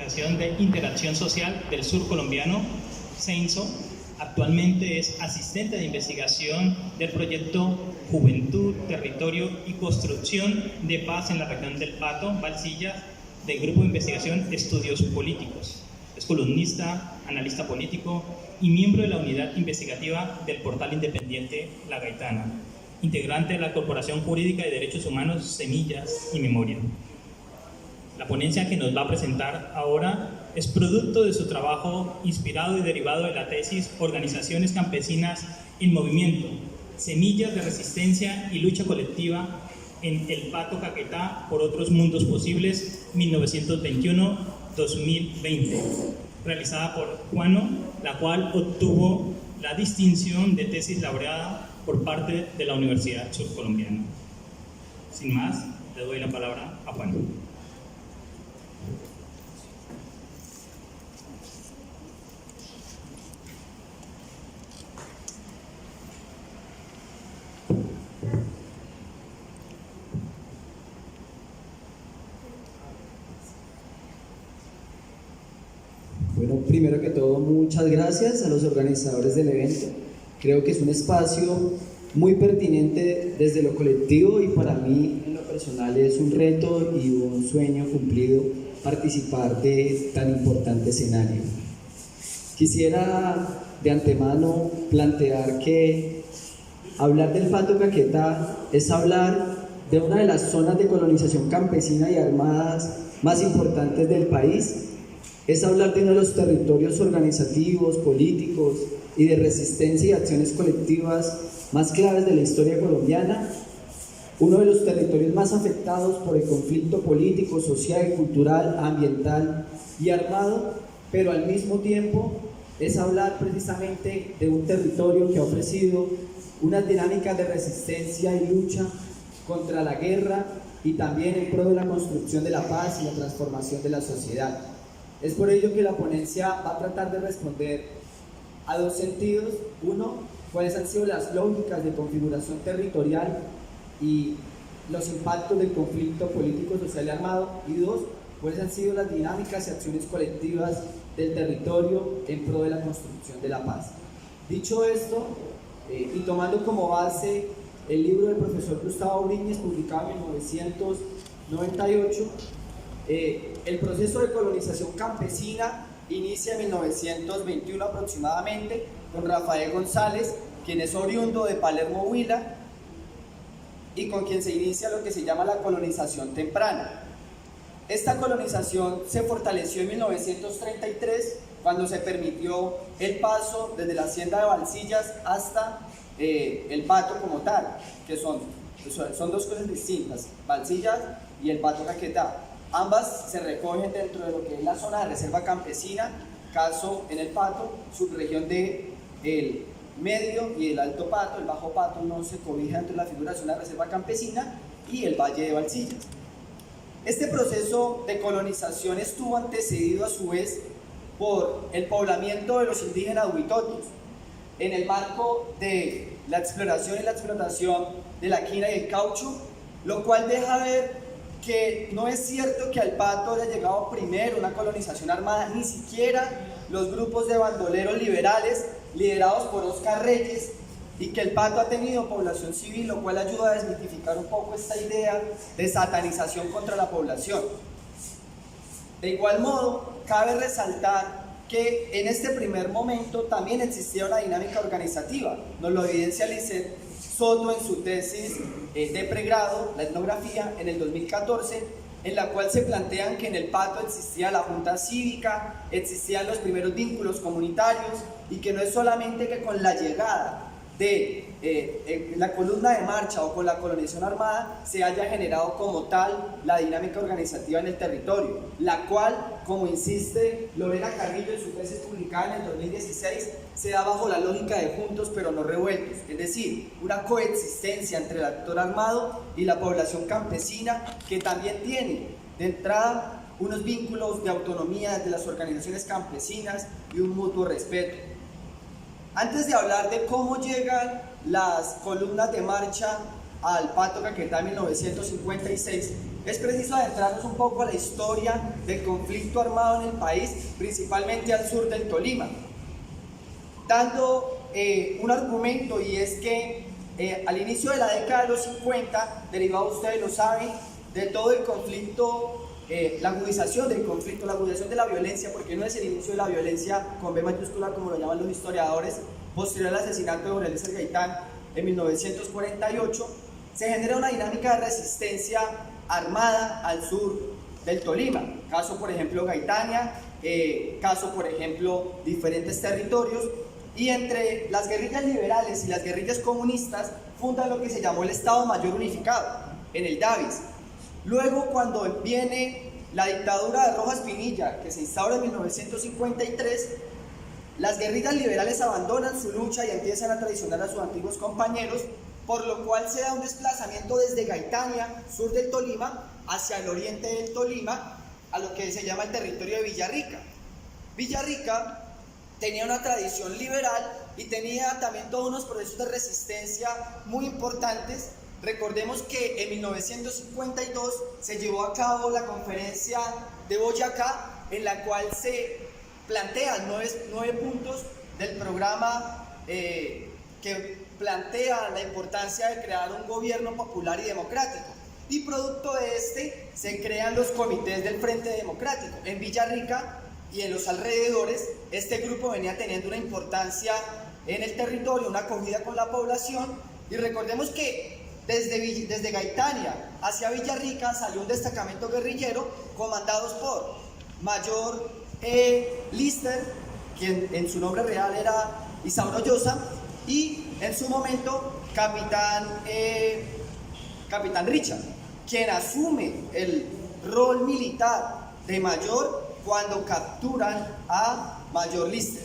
Organización de Interacción Social del Sur Colombiano, CEINSO. Actualmente es asistente de investigación del proyecto Juventud, Territorio y Construcción de Paz en la región del Pato, Valsillas, del Grupo de Investigación Estudios Políticos. Es columnista, analista político y miembro de la unidad investigativa del portal independiente La Gaitana, integrante de la Corporación Jurídica de Derechos Humanos Semillas y Memoria. La ponencia que nos va a presentar ahora es producto de su trabajo inspirado y derivado de la tesis Organizaciones Campesinas en Movimiento, Semillas de Resistencia y Lucha Colectiva en el Pato Caquetá por otros mundos posibles, 1921-2020, realizada por Juano, la cual obtuvo la distinción de tesis laureada por parte de la Universidad Surcolombiana. Sin más, le doy la palabra a Juan. Bueno, primero que todo, muchas gracias a los organizadores del evento. Creo que es un espacio muy pertinente desde lo colectivo y para mí en lo personal es un reto y un sueño cumplido participar de tan importante escenario. Quisiera de antemano plantear que hablar del Pato Caquetá es hablar de una de las zonas de colonización campesina y armadas más importantes del país. Es hablar de uno de los territorios organizativos, políticos y de resistencia y acciones colectivas más claves de la historia colombiana, uno de los territorios más afectados por el conflicto político, social, cultural, ambiental y armado, pero al mismo tiempo es hablar precisamente de un territorio que ha ofrecido unas dinámicas de resistencia y lucha contra la guerra y también en pro de la construcción de la paz y la transformación de la sociedad. Es por ello que la ponencia va a tratar de responder a dos sentidos. Uno, cuáles han sido las lógicas de configuración territorial y los impactos del conflicto político, social y armado. Y dos, cuáles han sido las dinámicas y acciones colectivas del territorio en pro de la construcción de la paz. Dicho esto, y tomando como base el libro del profesor Gustavo Briñes, publicado en 1998, el proceso de colonización campesina inicia en 1921 aproximadamente con Rafael González, quien es oriundo de Palermo, Huila, y con quien se inicia lo que se llama la colonización temprana. Esta colonización se fortaleció en 1933 cuando se permitió el paso desde la hacienda de Valsillas hasta el Pato como tal, que son dos cosas distintas, Valsillas y el Pato Caquetá. Ambas se recogen dentro de lo que es la zona de reserva campesina, caso en el Pato, subregión del Medio y el Alto Pato. El Bajo Pato no se cobija dentro de la figura de zona de reserva campesina y el Valle de Valsillas. Este proceso de colonización estuvo antecedido a su vez por el poblamiento de los indígenas huitotos en el marco de la exploración y la explotación de la quina y el caucho, lo cual deja ver que no es cierto que al Pato haya llegado primero una colonización armada, ni siquiera los grupos de bandoleros liberales liderados por Oscar Reyes, y que el Pato ha tenido población civil, lo cual ayuda a desmitificar un poco esta idea de satanización contra la población. De igual modo, cabe resaltar que en este primer momento también existía una dinámica organizativa. Nos lo evidencia Lisset Soto en su tesis de pregrado, la etnografía, en el 2014, en la cual se plantean que en el Pato existía la junta cívica, existían los primeros vínculos comunitarios, y que no es solamente que con la llegada de la columna de marcha o con la colonización armada se haya generado como tal la dinámica organizativa en el territorio, la cual, como insiste Lorena Carrillo en su tesis publicada en el 2016, se da bajo la lógica de juntos pero no revueltos, es decir, una coexistencia entre el actor armado y la población campesina, que también tiene de entrada unos vínculos de autonomía de las organizaciones campesinas y un mutuo respeto. Antes de hablar de cómo llegan las columnas de marcha al Pato Caquetá en 1956, es preciso adentrarnos un poco a la historia del conflicto armado en el país, principalmente al sur del Tolima, dando un argumento, y es que al inicio de la década de los 50, derivado, ustedes lo saben, de todo el conflicto, la agudización del conflicto, la agudización de la violencia, porque no es el inicio de la violencia con B mayúscula como lo llaman los historiadores, posterior al asesinato de Don Eliezer Gaitán en 1948, se genera una dinámica de resistencia armada al sur del Tolima. Caso, por ejemplo, Gaitania, caso, por ejemplo, diferentes territorios, y entre las guerrillas liberales y las guerrillas comunistas fundan lo que se llamó el Estado Mayor Unificado, en el Davis. Luego, cuando viene la dictadura de Rojas Pinilla, que se instaura en 1953, las guerrillas liberales abandonan su lucha y empiezan a traicionar a sus antiguos compañeros, por lo cual se da un desplazamiento desde Gaitania, sur del Tolima, hacia el oriente del Tolima, a lo que se llama el territorio de Villarrica. Villarrica tenía una tradición liberal y tenía también todos unos procesos de resistencia muy importantes. Recordemos que en 1952 se llevó a cabo la conferencia de Boyacá, en la cual se plantean 9 puntos del programa que plantea la importancia de crear un gobierno popular y democrático. Y producto de este se crean los comités del Frente Democrático. En Villarrica y en los alrededores, este grupo venía teniendo una importancia en el territorio, una acogida con la población, y recordemos que desde Gaitania hacia Villarrica salió un destacamento guerrillero comandados por Mayor Lister, quien en su nombre real era Isauro Llosa, y en su momento Capitán Richard, quien asume el rol militar de Mayor cuando capturan a Mayor Lister.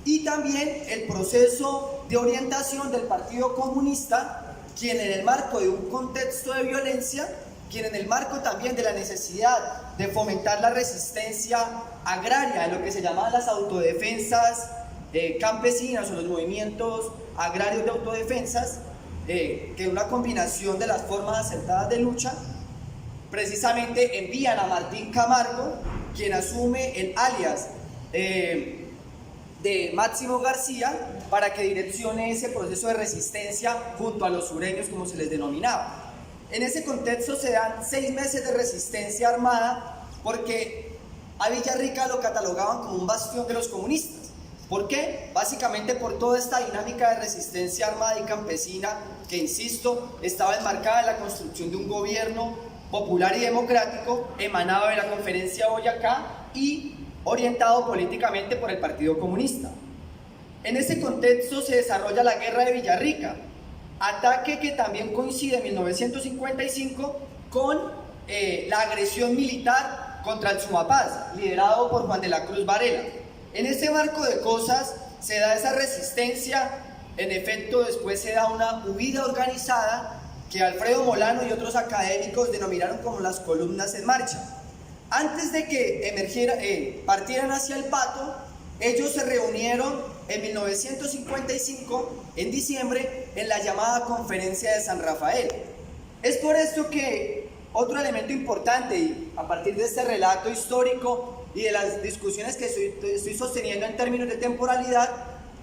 Y también el proceso de orientación del Partido Comunista, quien en el marco de un contexto de violencia, quien en el marco también de la necesidad de fomentar la resistencia agraria, en lo que se llamaban las autodefensas campesinas o los movimientos agrarios de autodefensas, que es una combinación de las formas acertadas de lucha, precisamente envían a Martín Camargo, quien asume el alias de Máximo García, para que direccione ese proceso de resistencia junto a los sureños, como se les denominaba. En ese contexto se dan 6 meses de resistencia armada, porque a Villarrica lo catalogaban como un bastión de los comunistas. ¿Por qué? Básicamente por toda esta dinámica de resistencia armada y campesina que, insisto, estaba enmarcada en la construcción de un gobierno popular y democrático, emanado de la Conferencia de Boyacá y orientado políticamente por el Partido Comunista. En ese contexto se desarrolla la Guerra de Villarrica, ataque que también coincide en 1955 con la agresión militar contra el Sumapaz, liderado por Juan de la Cruz Varela. En ese marco de cosas se da esa resistencia. En efecto, después se da una huida organizada que Alfredo Molano y otros académicos denominaron como las columnas en marcha. Antes de que partieran hacia el Pato, ellos se reunieron en 1955, en diciembre, en la llamada Conferencia de San Rafael. Es por esto que otro elemento importante, y a partir de este relato histórico y de las discusiones que estoy sosteniendo en términos de temporalidad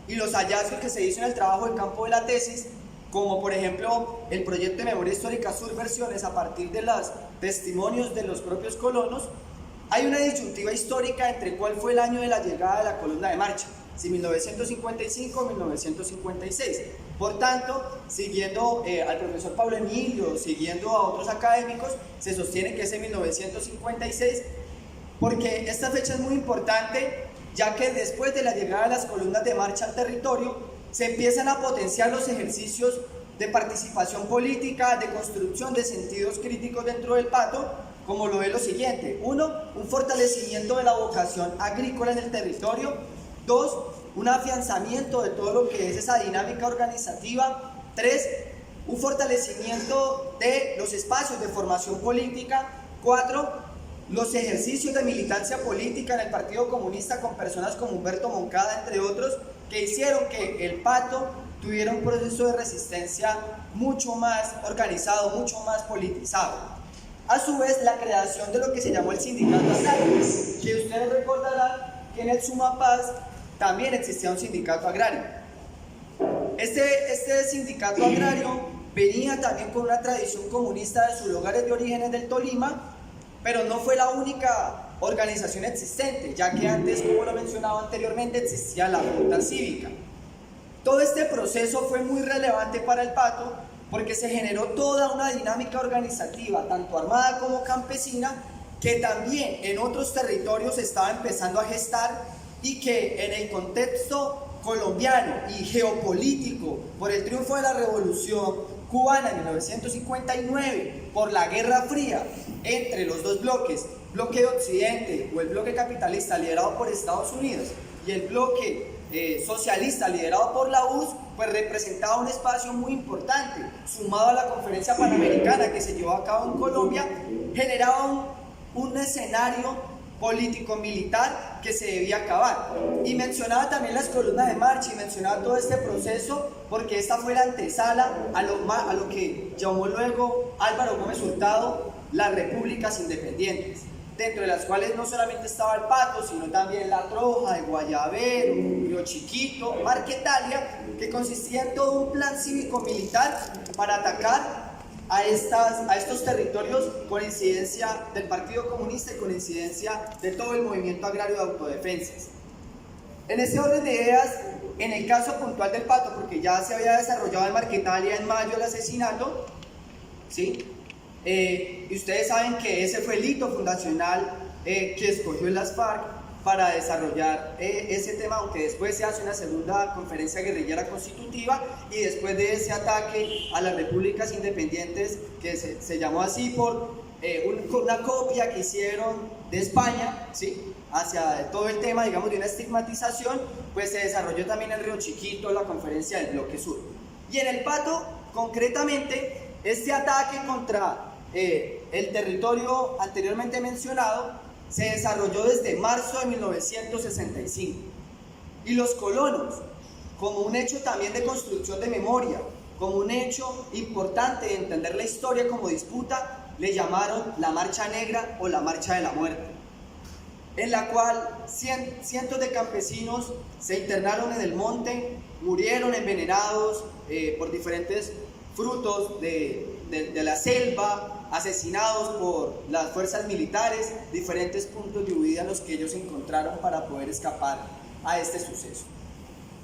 y los hallazgos que se hizo en el trabajo de campo de la tesis, como por ejemplo el proyecto de memoria histórica Subversiones a partir de los testimonios de los propios colonos, hay una disyuntiva histórica entre cuál fue el año de la llegada de la columna de marcha, si 1955 o 1956. Por tanto, siguiendo al profesor Pablo Emilio, siguiendo a otros académicos, se sostiene que es en 1956, porque esta fecha es muy importante, ya que después de la llegada de las columnas de marcha al territorio, se empiezan a potenciar los ejercicios de participación política, de construcción de sentidos críticos dentro del Pato, como lo es lo siguiente: 1, un fortalecimiento de la vocación agrícola en el territorio; 2, un afianzamiento de todo lo que es esa dinámica organizativa; 3, un fortalecimiento de los espacios de formación política; 4, los ejercicios de militancia política en el Partido Comunista con personas como Humberto Moncada, entre otros, que hicieron que el Pato tuviera un proceso de resistencia mucho más organizado, mucho más politizado. A su vez, la creación de lo que se llamó el sindicato agrario, que ustedes recordarán que en el Sumapaz también existía un sindicato agrario. Este sindicato agrario venía también con una tradición comunista de sus lugares de orígenes del Tolima, pero no fue la única organización existente, ya que antes, como lo mencionaba anteriormente, existía la Junta Cívica. Todo este proceso fue muy relevante para el Pato porque se generó toda una dinámica organizativa, tanto armada como campesina, que también en otros territorios se estaba empezando a gestar y que en el contexto colombiano y geopolítico por el triunfo de la Revolución Cubana en 1959, por la Guerra Fría entre los dos bloques, bloque de Occidente o el bloque capitalista liderado por Estados Unidos y el bloque socialista liderado por la URSS, pues representaba un espacio muy importante, sumado a la conferencia panamericana que se llevó a cabo en Colombia, generaba un escenario político-militar que se debía acabar. Y mencionaba también las columnas de marcha y mencionaba todo este proceso porque esta fue la antesala a lo que llamó luego Álvaro Gómez Hurtado las repúblicas independientes, dentro de las cuales no solamente estaba el Pato, sino también La Troja, el Guayabero, Río Chiquito, Marquetalia, que consistía en todo un plan cívico-militar para atacar a estos territorios con incidencia del Partido Comunista y con incidencia de todo el movimiento agrario de autodefensas. En ese orden de ideas, en el caso puntual del Pato, porque ya se había desarrollado en Marquetalia en mayo el asesinato, ¿sí? Y ustedes saben que ese fue el hito fundacional que escogió las FARC para desarrollar ese tema, aunque después se hace una segunda conferencia guerrillera constitutiva y después de ese ataque a las repúblicas independientes, que se llamó así por una copia que hicieron de España, ¿sí?, hacia todo el tema, digamos, de una estigmatización, pues se desarrolló también en Río Chiquito la conferencia del Bloque Sur. Y en el Pato, concretamente, este ataque contra el territorio anteriormente mencionado se desarrolló desde marzo de 1965 y los colonos, como un hecho también de construcción de memoria, como un hecho importante de entender la historia como disputa, le llamaron la Marcha Negra o la Marcha de la Muerte, en la cual cientos de campesinos se internaron en el monte, murieron envenenados por diferentes frutos de la selva, asesinados por las fuerzas militares, diferentes puntos de huida en los que ellos encontraron para poder escapar a este suceso.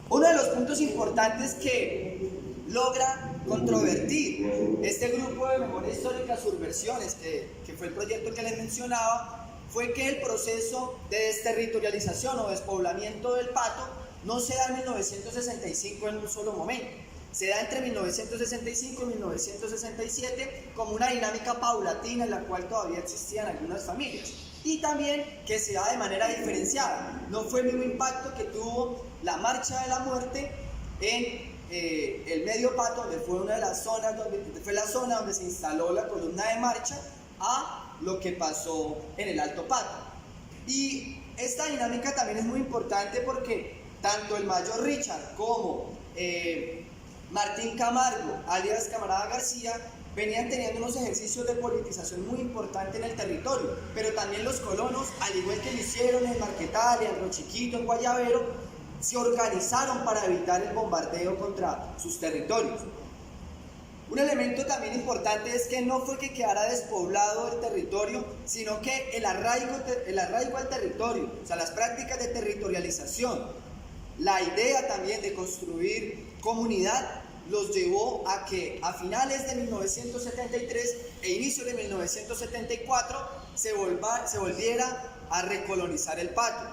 Uno de los puntos importantes que logra controvertir este grupo de memoria histórica Subversiones, que fue el proyecto que les mencionaba, fue que el proceso de desterritorialización o despoblamiento del Pato no se da en 1965 en un solo momento. Se da entre 1965 y 1967 como una dinámica paulatina en la cual todavía existían algunas familias. Y también que se da de manera diferenciada. No fue el mismo impacto que tuvo la Marcha de la Muerte en el Medio Pato, donde fue una de las zonas, fue la zona donde se instaló la columna de marcha, a lo que pasó en el Alto Pato. Y esta dinámica también es muy importante porque tanto el Mayor Richard como Martín Camargo, alias Camarada García, venían teniendo unos ejercicios de politización muy importantes en el territorio, pero también los colonos, al igual que lo hicieron en Marquetalia, en Río Chiquito, en Guayabero, se organizaron para evitar el bombardeo contra sus territorios. Un elemento también importante es que no fue que quedara despoblado el territorio, sino que el arraigo al territorio, o sea, las prácticas de territorialización, la idea también de construir comunidad, los llevó a que a finales de 1973 e inicios de 1974 se volviera a recolonizar el Pato.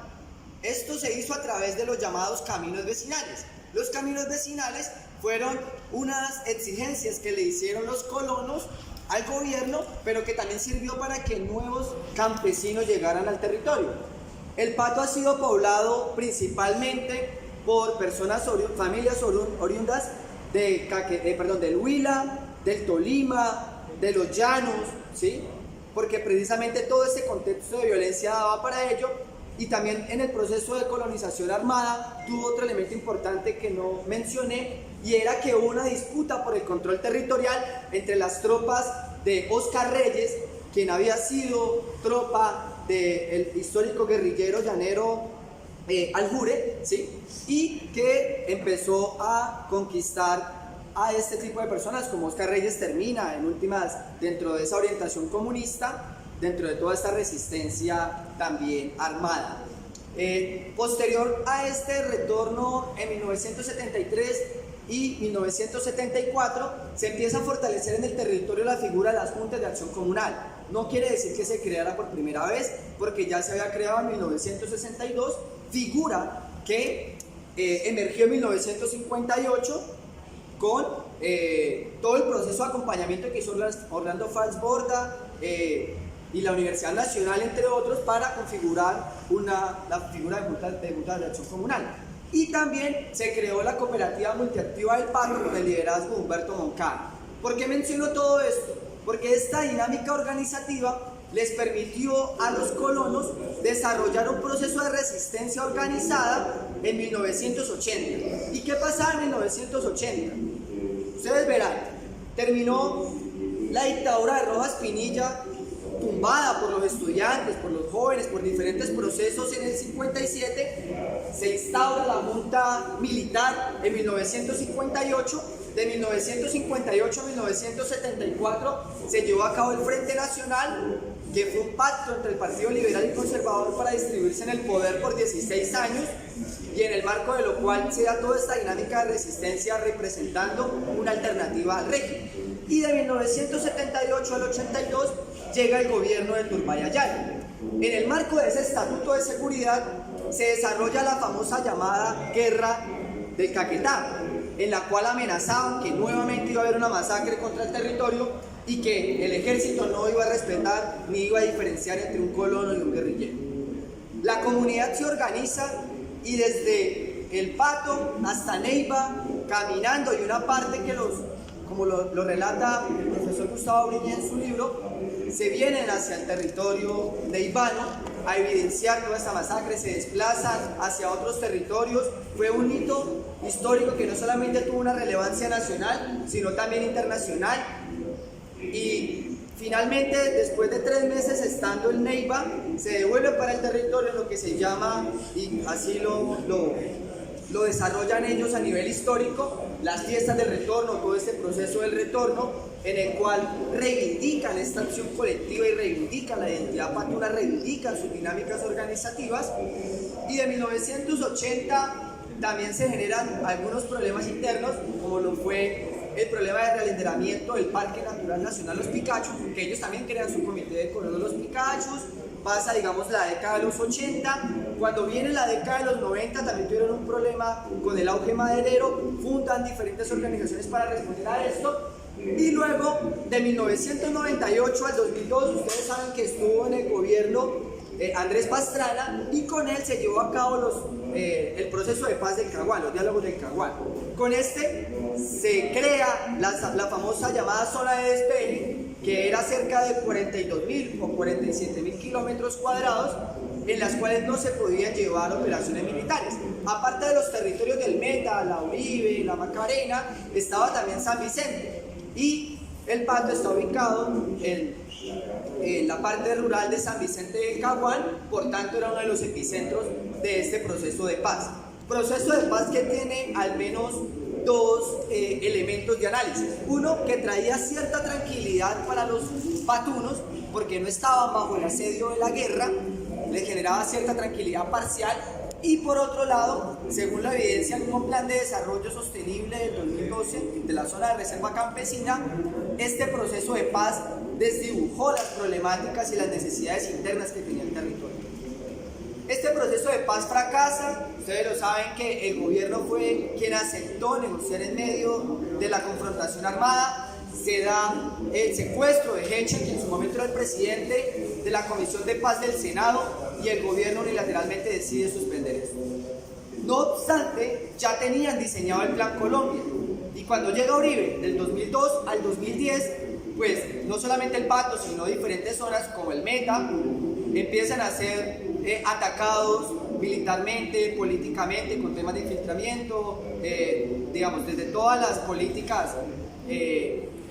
Esto se hizo a través de los llamados caminos vecinales. Los caminos vecinales fueron unas exigencias que le hicieron los colonos al gobierno, pero que también sirvió para que nuevos campesinos llegaran al territorio. El Pato ha sido poblado principalmente por familias oriundas del Huila, del Tolima, de los Llanos, ¿sí? Porque precisamente todo este contexto de violencia daba para ello, Y también en el proceso de colonización armada tuvo otro elemento importante que no mencioné, y era que hubo una disputa por el control territorial entre las tropas de Óscar Reyes, quien había sido tropa del histórico guerrillero llanero Aljure, ¿sí? Y que empezó a conquistar a este tipo de personas, como Óscar Reyes termina en últimas dentro de esa orientación comunista, dentro de toda esta resistencia también armada. Posterior a este retorno, en 1973 y 1974 se empieza a fortalecer en el territorio la figura de las juntas de acción comunal. No quiere decir que se creara por primera vez, porque ya se había creado en 1962, figura que emergió en 1958 con todo el proceso de acompañamiento que hizo Orlando Fals Borda y la Universidad Nacional, entre otros, para configurar la figura de junta de acción comunal. Y también se creó la cooperativa multiactiva del Pato con el liderazgo de Humberto Moncada. ¿Por qué menciono todo esto? Porque esta dinámica organizativa les permitió a los colonos desarrollar un proceso de resistencia organizada en 1980. ¿Y qué pasaba en 1980? Ustedes verán, terminó la dictadura de Rojas Pinilla, tumbada por los estudiantes, por los jóvenes, por diferentes procesos en el 57, se instaura la junta militar en 1958, de 1958 a 1974 se llevó a cabo el Frente Nacional, que fue un pacto entre el Partido Liberal y Conservador para distribuirse en el poder por 16 años, y en el marco de lo cual se da toda esta dinámica de resistencia representando una alternativa al régimen. Y de 1978 al 82 llega el gobierno de Turbayayay. En el marco de ese estatuto de seguridad se desarrolla la famosa llamada Guerra del Caquetá, en la cual amenazaban que nuevamente iba a haber una masacre contra el territorio y que el ejército no iba a respetar ni iba a diferenciar entre un colono y un guerrillero. La comunidad se organiza y desde El Pato hasta Neiva, caminando, y una parte que como lo relata el profesor Gustavo Briñé en su libro, se vienen hacia el territorio neivano a evidenciar toda esta masacre, se desplazan hacia otros territorios. Fue un hito histórico que no solamente tuvo una relevancia nacional, sino también internacional. Y finalmente, después de 3 meses estando en Neiva, se devuelve para el territorio lo que se llama, y así lo desarrollan ellos a nivel histórico, las fiestas del retorno, todo este proceso del retorno, en el cual reivindican esta acción colectiva y reivindican la identidad patuna, reivindican sus dinámicas organizativas. Y de 1980 también se generan algunos problemas internos, como lo fue el problema de realenderamiento del Parque Natural Nacional Los Picachos, que ellos también crean su comité de colonos Los Picachos. Pasa, digamos, la década de los 80, cuando viene la década de los 90 también tuvieron un problema con el auge maderero, fundan diferentes organizaciones para responder a esto, y luego de 1998 al 2002, ustedes saben que estuvo en el gobierno Andrés Pastrana, y con él se llevó a cabo el proceso de paz del Caguán, los diálogos del Caguán. Con este se crea la famosa llamada zona de despegue, que era cerca de 42.000 o 47.000 kilómetros cuadrados, en las cuales no se podían llevar operaciones militares. Aparte de los territorios del Meta, la Uribe, la Macarena, estaba también San Vicente, y El Pato está ubicado en la parte rural de San Vicente del Caguán, por tanto era uno de los epicentros de este proceso de paz. Proceso de paz que tiene al menos 2 elementos de análisis. Uno, que traía cierta tranquilidad para los patunos, porque no estaban bajo el asedio de la guerra, les generaba cierta tranquilidad parcial. Y por otro lado, según la evidencia del nuevo Plan de Desarrollo Sostenible del 2012 de la zona de reserva campesina, este proceso de paz desdibujó las problemáticas y las necesidades internas que tenía el territorio. Este proceso de paz fracasa. Ustedes lo saben que el gobierno fue quien aceptó negociar en medio de la confrontación armada. Se da el secuestro de Heche, que en su momento era el presidente de la Comisión de Paz del Senado, y el gobierno unilateralmente decide suspender esto. No obstante, ya tenían diseñado el Plan Colombia, y cuando llega Uribe, del 2002 al 2010, pues no solamente El Pato, sino diferentes zonas como el Meta, empiezan a ser atacados militarmente, políticamente, con temas de infiltramiento, digamos, desde todas las políticas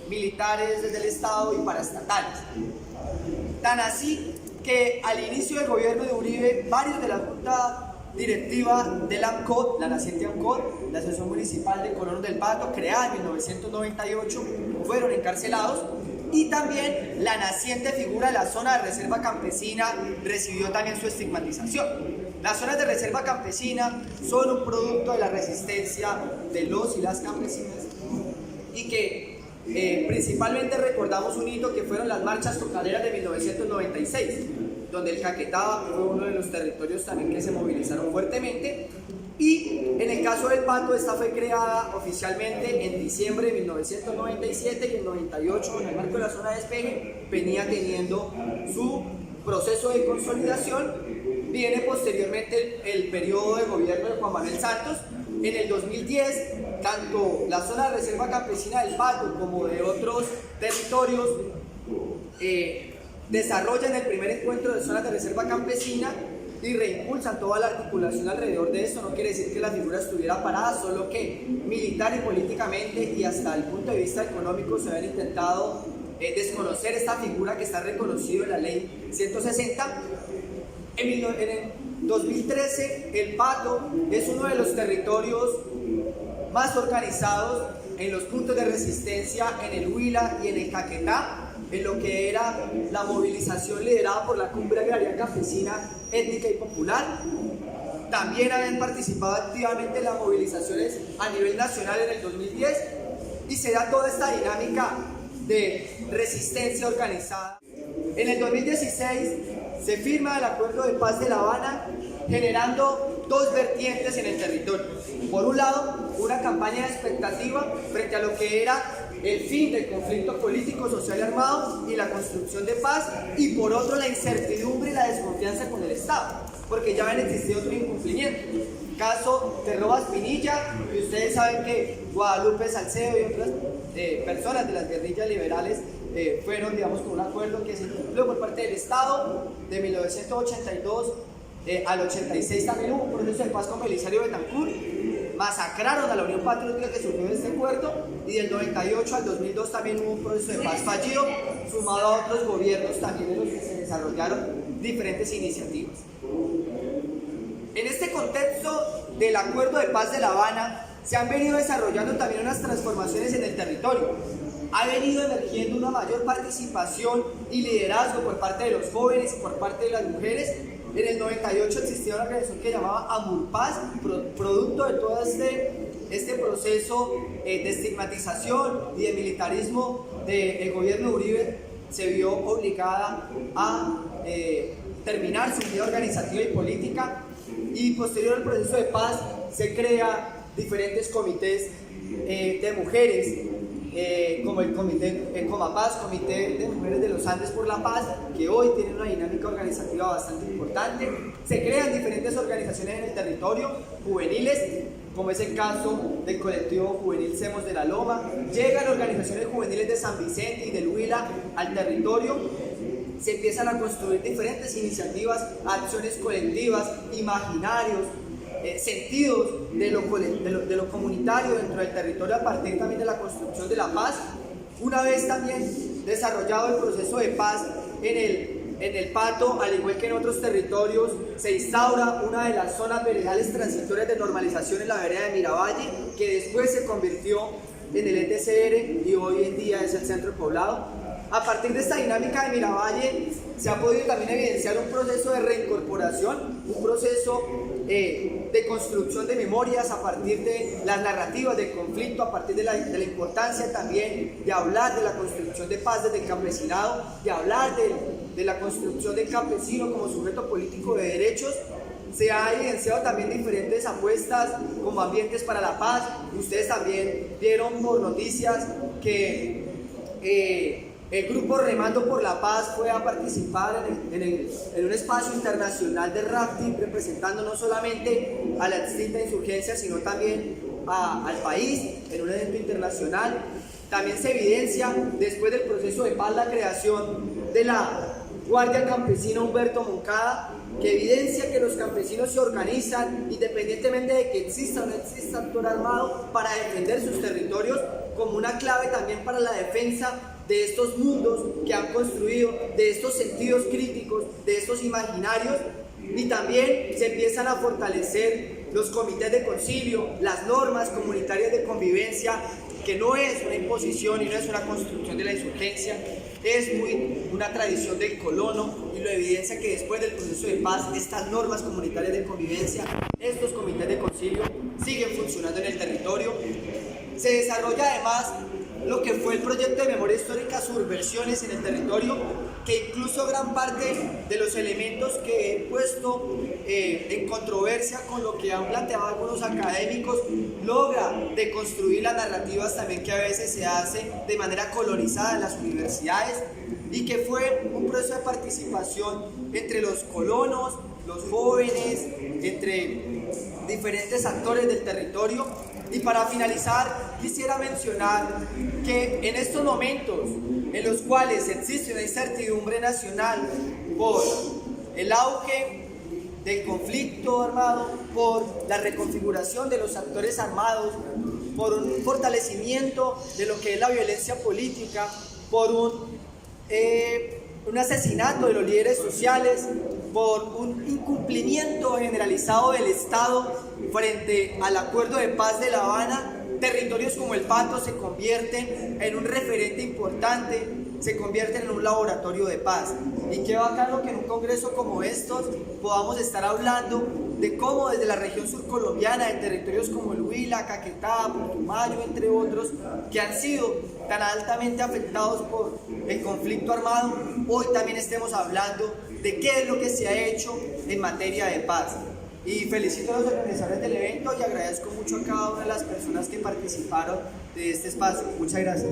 militares desde el Estado y paraestatales. Tan así que al inicio del gobierno de Uribe, varios de la Junta Directiva de la AMCOT, la naciente AMCOT, la Asociación Municipal de Colonos del Pato, creada en 1998, fueron encarcelados, y también la naciente figura de la zona de reserva campesina recibió también su estigmatización. Las zonas de reserva campesina son un producto de la resistencia de los y las campesinas, y que principalmente recordamos un hito que fueron las marchas cocaleras de 1996, donde el Caquetá fue uno de los territorios también que se movilizaron fuertemente. Y en el caso del Pato, esta fue creada oficialmente en diciembre de 1997, y en 98, en el marco de la zona de despeje, venía teniendo su proceso de consolidación. Viene posteriormente el periodo de gobierno de Juan Manuel Santos. En el 2010, tanto la zona de reserva campesina del Pato como de otros territorios desarrollan el primer encuentro de zonas de reserva campesina y reimpulsan toda la articulación alrededor de esto. No quiere decir que la figura estuviera parada, solo que militar y políticamente y hasta el punto de vista económico se habían intentado desconocer esta figura que está reconocida en la ley 160. En el 2013, el Pato es uno de los territorios más organizados en los puntos de resistencia en el Huila y en el Caquetá, en lo que era la movilización liderada por la Cumbre Agraria Campesina, Étnica y Popular. También habían participado activamente en las movilizaciones a nivel nacional en el 2010, y se da toda esta dinámica de resistencia organizada. En el 2016 se firma el Acuerdo de Paz de La Habana, generando dos vertientes en el territorio. Por un lado, una campaña de expectativa frente a lo que era el fin del conflicto político, social y armado y la construcción de paz, y por otro la incertidumbre y la desconfianza con el Estado, porque ya habían existido otros incumplimientos. Caso de Robas Pinilla, y ustedes saben que Guadalupe Salcedo y otras personas de las guerrillas liberales fueron, digamos, con un acuerdo que se cumplió por parte del Estado. De 1982 al 86 también hubo un proceso de paz con Belisario Betancourt. Masacraron a la Unión Patriótica que surgió de este acuerdo, y del 98 al 2002 también hubo un proceso de paz fallido, sumado a otros gobiernos también en los que se desarrollaron diferentes iniciativas. En este contexto del Acuerdo de Paz de La Habana se han venido desarrollando también unas transformaciones en el territorio. Ha venido emergiendo una mayor participación y liderazgo por parte de los jóvenes y por parte de las mujeres. En el 98 existía una organización que llamaba Amurpaz, producto de todo este proceso de estigmatización y de militarismo del gobierno de Uribe. Se vio obligada a terminar su vida organizativa y política, y posterior al proceso de paz se crea diferentes comités de mujeres, como el comité Comapaz, Comité de Mujeres de los Andes por la Paz, que hoy tiene una dinámica organizativa bastante importante. Se crean diferentes organizaciones en el territorio, juveniles, como es el caso del colectivo juvenil Semos de la Loma. Llegan organizaciones juveniles de San Vicente y del Huila al territorio. Se empiezan a construir diferentes iniciativas, acciones colectivas, imaginarios, sentidos de lo comunitario dentro del territorio, a partir también de la construcción de la paz. Una vez también desarrollado el proceso de paz en el Pato, al igual que en otros territorios, se instaura una de las zonas veredales transitorias de normalización en la vereda de Miravalle, que después se convirtió en el ETCR y hoy en día es el centro poblado. A partir de esta dinámica de Miravalle se ha podido también evidenciar un proceso de reincorporación, un proceso de construcción de memorias a partir de las narrativas del conflicto, a partir de la importancia también de hablar de la construcción de paz desde el campesinado, de hablar de la construcción del campesino como sujeto político de derechos. Se ha evidenciado también diferentes apuestas como ambientes para la paz. Ustedes también vieron por noticias que el grupo Remando por la Paz fue a participar en un espacio internacional de rafting, representando no solamente a la extinta insurgencia, sino también al país en un evento internacional. También se evidencia, después del proceso de paz, la creación de la Guardia Campesina Humberto Moncada, que evidencia que los campesinos se organizan independientemente de que exista o no exista actor armado para defender sus territorios, como una clave también para la defensa de estos mundos que han construido, de estos sentidos críticos, de estos imaginarios. Y también se empiezan a fortalecer los comités de concilio, las normas comunitarias de convivencia, que no es una imposición y no es una construcción de la insurgencia, es una tradición del colono, y lo evidencia que después del proceso de paz estas normas comunitarias de convivencia, estos comités de concilio siguen funcionando en el territorio. Se desarrolla además lo que fue el proyecto de memoria histórica Subversiones en el territorio, que incluso gran parte de los elementos que he puesto en controversia con lo que han planteado algunos académicos logra deconstruir las narrativas también que a veces se hace de manera colonizada en las universidades, y que fue un proceso de participación entre los colonos, los jóvenes, entre diferentes actores del territorio. Y para finalizar, quisiera mencionar que en estos momentos en los cuales existe una incertidumbre nacional por el auge del conflicto armado, por la reconfiguración de los actores armados, por un fortalecimiento de lo que es la violencia política, por un asesinato de los líderes sociales, por un incumplimiento generalizado del Estado frente al acuerdo de paz de La Habana, territorios como el Pato se convierten en un referente importante, se convierten en un laboratorio de paz. Y qué bacano que en un congreso como estos podamos estar hablando de cómo desde la región surcolombiana, de territorios como el Huila, Caquetá, Putumayo, entre otros, que han sido tan altamente afectados por el conflicto armado, hoy también estemos hablando de qué es lo que se ha hecho en materia de paz. Y felicito a los organizadores del evento y agradezco mucho a cada una de las personas que participaron de este espacio. Muchas gracias.